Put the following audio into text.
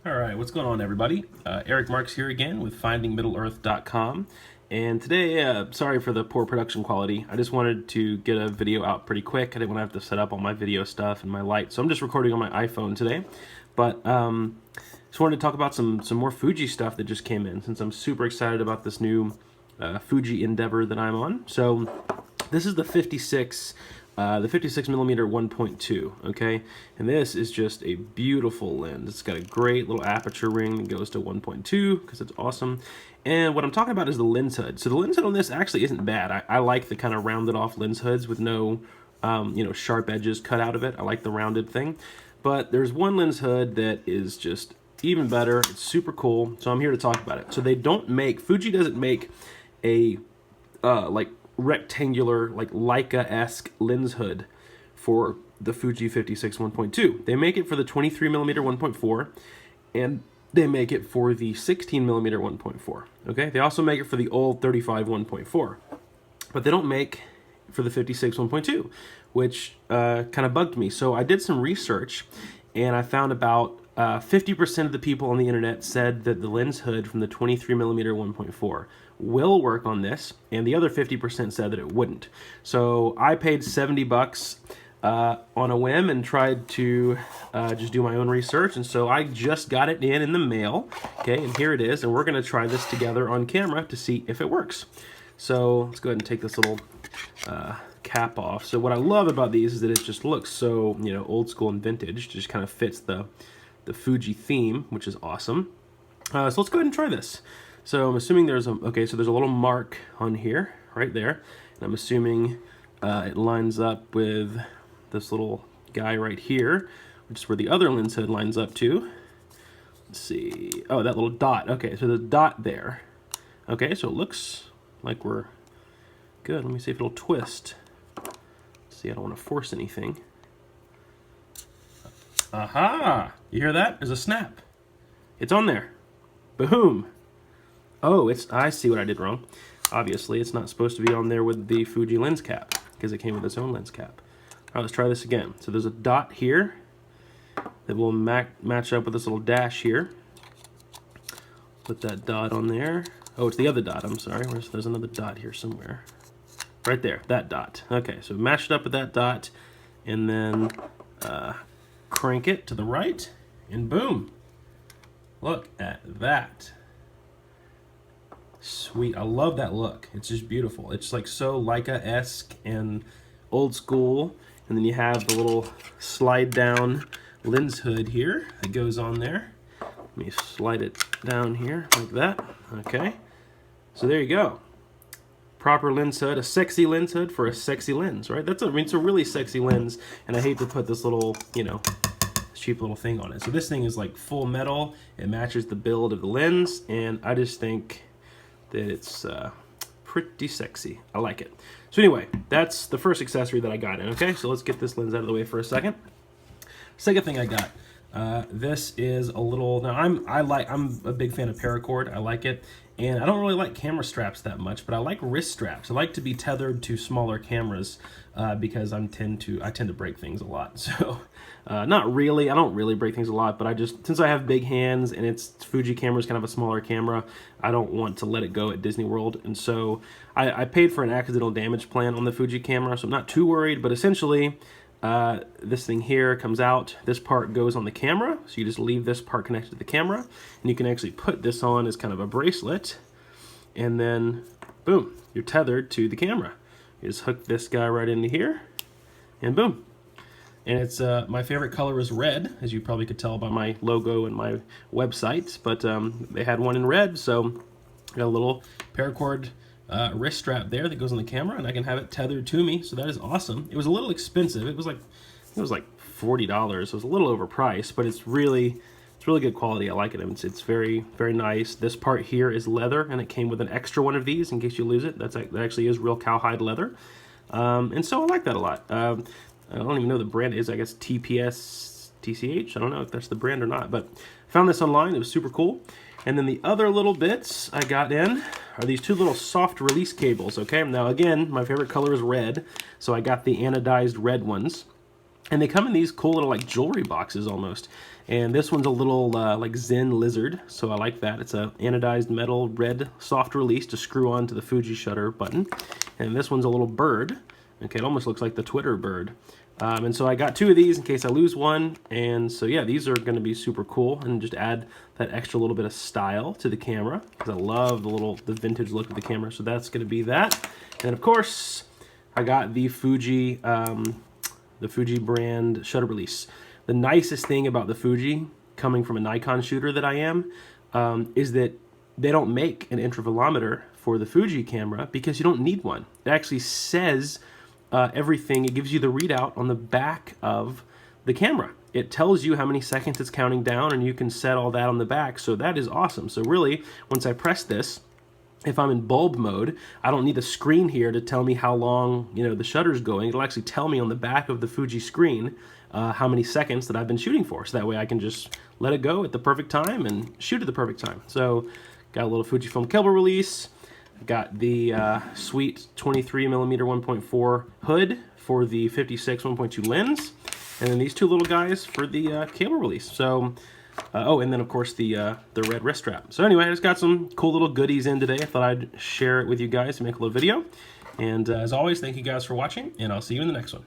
All right, what's going on, everybody? Eric Marks here again with FindingMiddle-earth.com. And today, sorry for the poor production quality. I just wanted to get a video out pretty quick. I didn't want to have to set up all my video stuff and my light, so I'm just recording on my iPhone today. But just wanted to talk about some more Fuji stuff that just came in, since I'm super excited about this new Fuji endeavor that I'm on. So this is the 56 millimeter 1.2, okay? And this is just a beautiful lens. It's got a great little aperture ring that goes to 1.2 because it's awesome. And what I'm talking about is the lens hood. So the lens hood on this actually isn't bad. I like the kind of rounded off lens hoods with no, sharp edges cut out of it. I like the rounded thing. But there's one lens hood that is just even better. It's super cool. So I'm here to talk about it. So Fuji doesn't make a, rectangular, like Leica-esque lens hood for the Fuji 56 1.2. They make it for the 23 millimeter 1.4, and they make it for the 16 millimeter 1.4. Okay, they also make it for the old 35 1.4, but they don't make for the 56 1.2, which kind of bugged me. So I did some research, and I found about 50% of the people on the internet said that the lens hood from the 23 millimeter 1.4 will work on this, and the other 50% said that it wouldn't. So I paid $70 on a whim and tried to just do my own research, and so I just got it in the mail, okay, and here it is, and we're going to try this together on camera to see if it works. So let's go ahead and take this little cap off. So what I love about these is that it just looks so, old school and vintage. It just kind of fits the Fuji theme, which is awesome. So let's go ahead and try this. So I'm assuming there's a little mark on here, right there. And I'm assuming it lines up with this little guy right here, which is where the other lens hood lines up to. Let's see. Oh, that little dot. Okay, so the dot there. Okay, so it looks like we're good. Let me see if it'll twist. Let's see, I don't want to force anything. Aha! You hear that? There's a snap. It's on there. Boom! Oh, I see what I did wrong. Obviously, it's not supposed to be on there with the Fuji lens cap because it came with its own lens cap. All right, let's try this again. So there's a dot here that will match up with this little dash here. Put that dot on there. Oh, it's the other dot. I'm sorry. There's another dot here somewhere. Right there, that dot. Okay, so match it up with that dot, and then crank it to the right, and boom. Look at that. Sweet. I love that look. It's just beautiful. It's like so Leica-esque and old school. And then you have the little slide down lens hood here that goes on there. Let me slide it down here like that. Okay. So there you go. Proper lens hood, a sexy lens hood for a sexy lens, right? It's a really sexy lens, and I hate to put this little, cheap little thing on it. So this thing is like full metal. It matches the build of the lens, and I just think that it's pretty sexy. I like it. So anyway, that's the first accessory that I got in. Okay, so let's get this lens out of the way for a second. Second thing I got. This is a little. Now I'm a big fan of Paracord. I like it, and I don't really like camera straps that much, but I like wrist straps. I like to be tethered to smaller cameras because I tend to break things a lot. So not really. I don't really break things a lot, but since I have big hands and it's Fuji camera is kind of a smaller camera, I don't want to let it go at Disney World, and so I paid for an accidental damage plan on the Fuji camera, so I'm not too worried. But essentially, this thing here comes out, this part goes on the camera, so you just leave this part connected to the camera, and you can actually put this on as kind of a bracelet, and then boom, you're tethered to the camera. You just hook this guy right into here, and boom. And it's my favorite color is red, as you probably could tell by my logo and my website, but they had one in red, so I got a little Paracord wrist strap there that goes on the camera, and I can have it tethered to me, so that is awesome. It was a little expensive. It was like $40. So it was a little overpriced, but it's really good quality. I like it. It's very, very nice. This part here is leather, and it came with an extra one of these in case you lose it. That actually is real cowhide leather, and so I like that a lot. I don't even know the brand is. I guess TCH. I don't know if that's the brand or not, but I found this online. It was super cool. And then the other little bits I got in are these two little soft release cables, okay? Now again, my favorite color is red, so I got the anodized red ones. And they come in these cool little like jewelry boxes almost. And this one's a little like Zen lizard, so I like that. It's a anodized metal red soft release to screw onto the Fuji shutter button. And this one's a little bird. Okay, it almost looks like the Twitter bird. And so I got 2 of these in case I lose one. And so yeah, these are going to be super cool and just add that extra little bit of style to the camera, because I love the vintage look of the camera. So that's going to be that. And of course, I got the Fuji brand shutter release. The nicest thing about the Fuji, coming from a Nikon shooter that I am, is that they don't make an intervalometer for the Fuji camera because you don't need one. It actually says everything. It gives you the readout on the back of the camera. It tells you how many seconds it's counting down, and you can set all that on the back. So that is awesome. So really, once I press this, if I'm in bulb mode, I don't need a screen here to tell me how long, you know, the shutter's going. It'll actually tell me on the back of the Fuji screen how many seconds that I've been shooting for. So that way I can just let it go at the perfect time and shoot at the perfect time. So got a little Fujifilm cable release. Got the sweet 23mm 1.4 hood for the 56 1.2 lens. And then these 2 little guys for the cable release. So, oh, and then of course the red wrist strap. So anyway, I just got some cool little goodies in today. I thought I'd share it with you guys to make a little video. And as always, thank you guys for watching, and I'll see you in the next one.